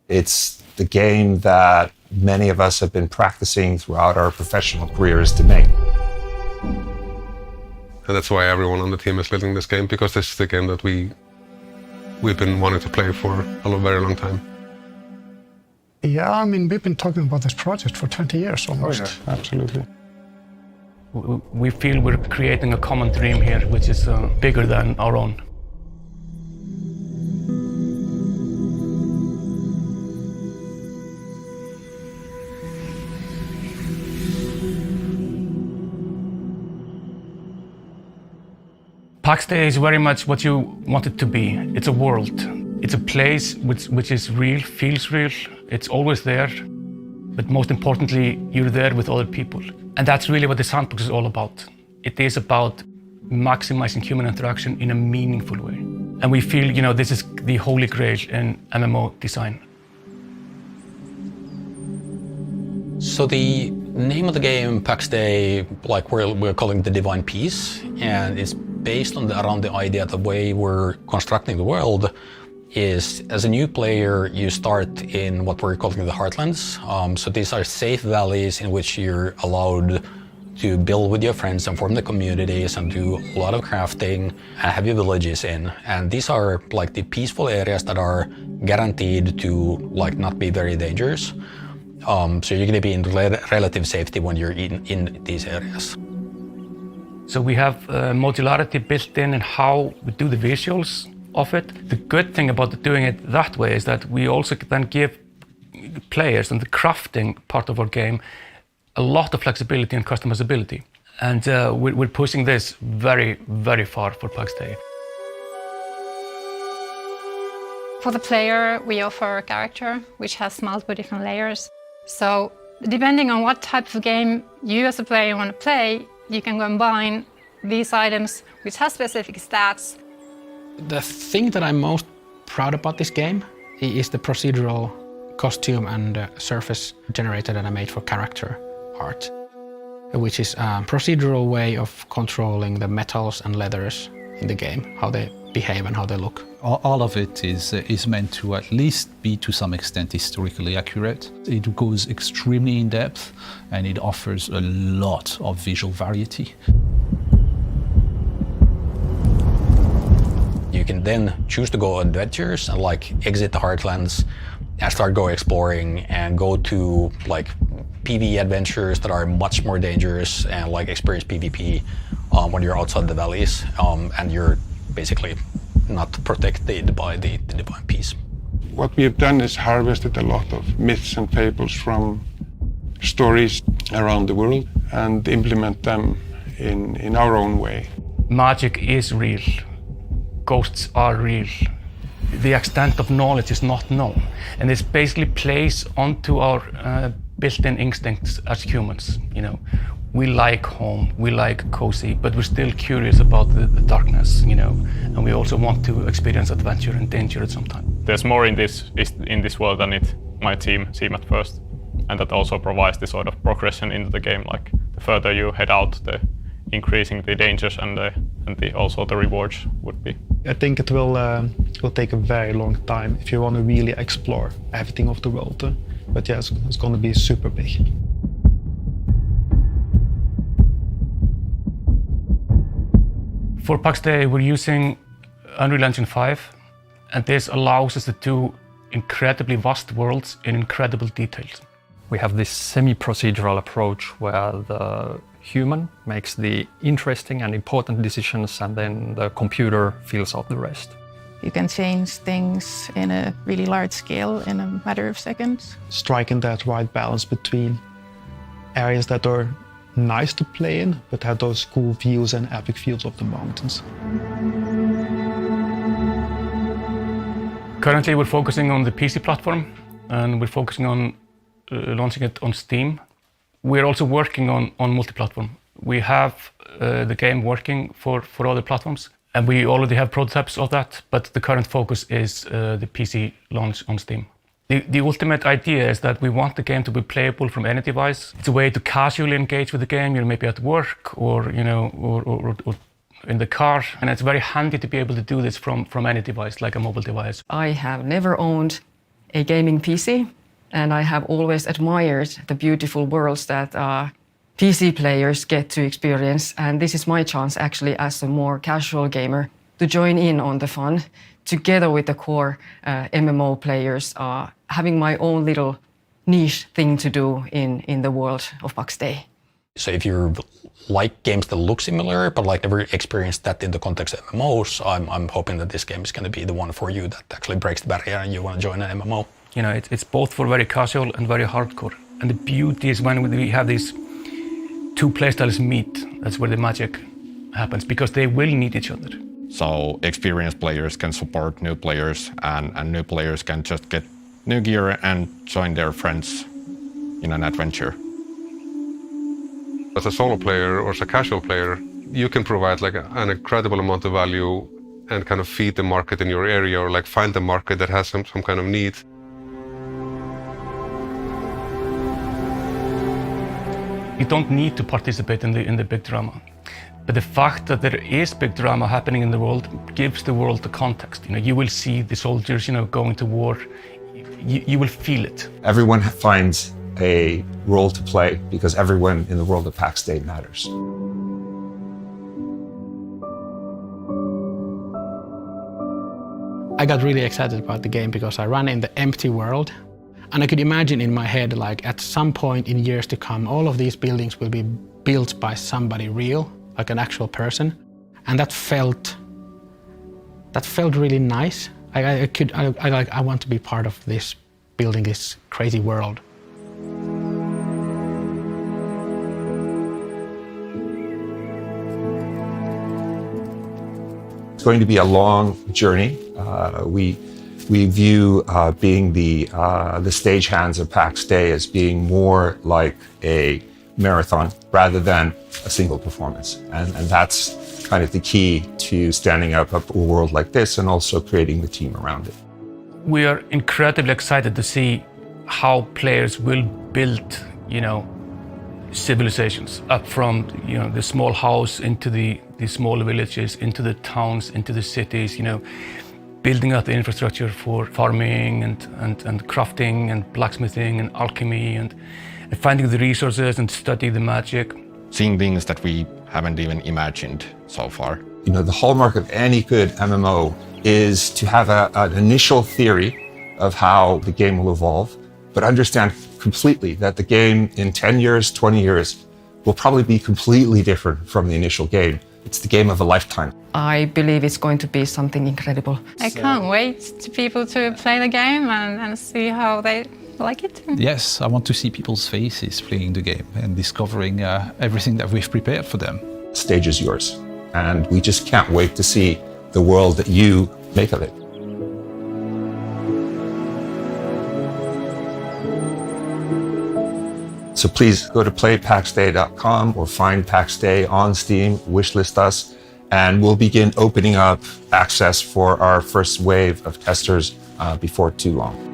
It's the game that many of us have been practicing throughout our professional careers to make. And that's why everyone on the team is building this game, because this is the game that we've been wanting to play for a very long time. Yeah, I mean, we've been talking about this project for 20 years almost. Oh, yeah, absolutely. We feel we're creating a common dream here, which is bigger than our own. PAX Day is very much what you want it to be. It's a world. It's a place which is real, feels real. It's always there. But most importantly, you're there with other people. And that's really what the Sandbox is all about. It is about maximizing human interaction in a meaningful way. And we feel, this is the holy grail in MMO design. So the name of the game, PAX Day, like we're calling it the Divine Peace, and it's based on around the idea that the way we're constructing the world is, as a new player, you start in what we're calling the Heartlands. So these are safe valleys in which you're allowed to build with your friends and form the communities and do a lot of crafting and have your villages in. And these are like the peaceful areas that are guaranteed to not be very dangerous. So you're going to be in relative safety when you're in these areas. So we have modularity built in how we do the visuals of it. The good thing about doing it that way is that we also then give players in the crafting part of our game a lot of flexibility and customizability. And we're pushing this very, very far for PAX Day. For the player, we offer a character which has multiple different layers. So depending on what type of game you as a player want to play, you can combine these items which have specific stats. The thing that I'm most proud about this game is the procedural costume and surface generator that I made for character art, which is a procedural way of controlling the metals and leathers in the game, how they behave and how they look. All of it is meant to at least be to some extent historically accurate. It goes extremely in depth and it offers a lot of visual variety. You can then choose to go on adventures and exit the Heartlands and start go exploring and go to PvE adventures that are much more dangerous and experience PvP when you're outside the valleys and you're basically not protected by the Divine Peace. What we have done is harvested a lot of myths and fables from stories around the world and implement them in our own way. Magic is real. Ghosts are real. The extent of knowledge is not known. And this basically plays onto our built-in instincts as humans. We like home, we like cozy, but we're still curious about the darkness, and we also want to experience adventure and danger at some time. There's more in this world than it might seem at first, and that also provides the sort of progression into the game. The further you head out, the increasing the dangers and also the rewards would be. I think it will take a very long time if you want to really explore everything of the world. But yeah, it's going to be super big. For PAX Day, we're using Unreal Engine 5, and this allows us to do incredibly vast worlds in incredible details. We have this semi-procedural approach where the human makes the interesting and important decisions and then the computer fills out the rest. You can change things in a really large scale in a matter of seconds. Striking that right balance between areas that are nice to play in, but have those cool views and epic views of the mountains. Currently, we're focusing on the PC platform, and we're focusing on launching it on Steam. We're also working on multi-platform. We have the game working for other platforms, and we already have prototypes of that, but the current focus is the PC launch on Steam. The ultimate idea is that we want the game to be playable from any device. It's a way to casually engage with the game. You're maybe at work or or in the car, and it's very handy to be able to do this from any device, like a mobile device. I have never owned a gaming PC, and I have always admired the beautiful worlds that PC players get to experience. And this is my chance, actually, as a more casual gamer, to join in on the fun, together with the core MMO players, having my own little niche thing to do in the world of Pax Day. So if you like games that look similar, but like never experienced that in the context of MMOs, I'm hoping that this game is going to be the one for you that actually breaks the barrier and you want to join an MMO. You know, it's both for very casual and very hardcore. And the beauty is when we have these two playstyles meet, that's where the magic happens, because they will need each other. So experienced players can support new players, and new players can just get new gear and join their friends in an adventure. As a solo player or as a casual player, you can provide like an incredible amount of value and kind of feed the market in your area, or like find the market that has some kind of need. You don't need to participate in the big drama. But the fact that there is big drama happening in the world gives the world the context. You know, you will see the soldiers, you know, going to war. You will feel it. Everyone finds a role to play because everyone in the world of Pax Day matters. I got really excited about the game because I ran in the empty world, and I could imagine in my head, like at some point in years to come, all of these buildings will be built by somebody real, like an actual person, and that felt really nice. I want to be part of this, building this crazy world. It's going to be a long journey. We view being the stagehands of Pax Day as being more like a marathon rather than a single performance. And that's kind of the key to standing up a world like this and also creating the team around it. We are incredibly excited to see how players will build, you know, civilizations up from, you know, the small house into the small villages, into the towns, into the cities, you know, building up the infrastructure for farming and crafting and blacksmithing and alchemy and finding the resources and studying the magic. Seeing things that we haven't even imagined so far. You know, the hallmark of any good MMO is to have an initial theory of how the game will evolve, but understand completely that the game in 10 years, 20 years will probably be completely different from the initial game. It's the game of a lifetime. I believe it's going to be something incredible. I can't wait to people to play the game and see how they like it. Yes, I want to see people's faces playing the game and discovering everything that we've prepared for them. The stage is yours, and we just can't wait to see the world that you make of it. So please go to playpaxday.com or find Pax Day on Steam, wishlist us, and we'll begin opening up access for our first wave of testers before too long.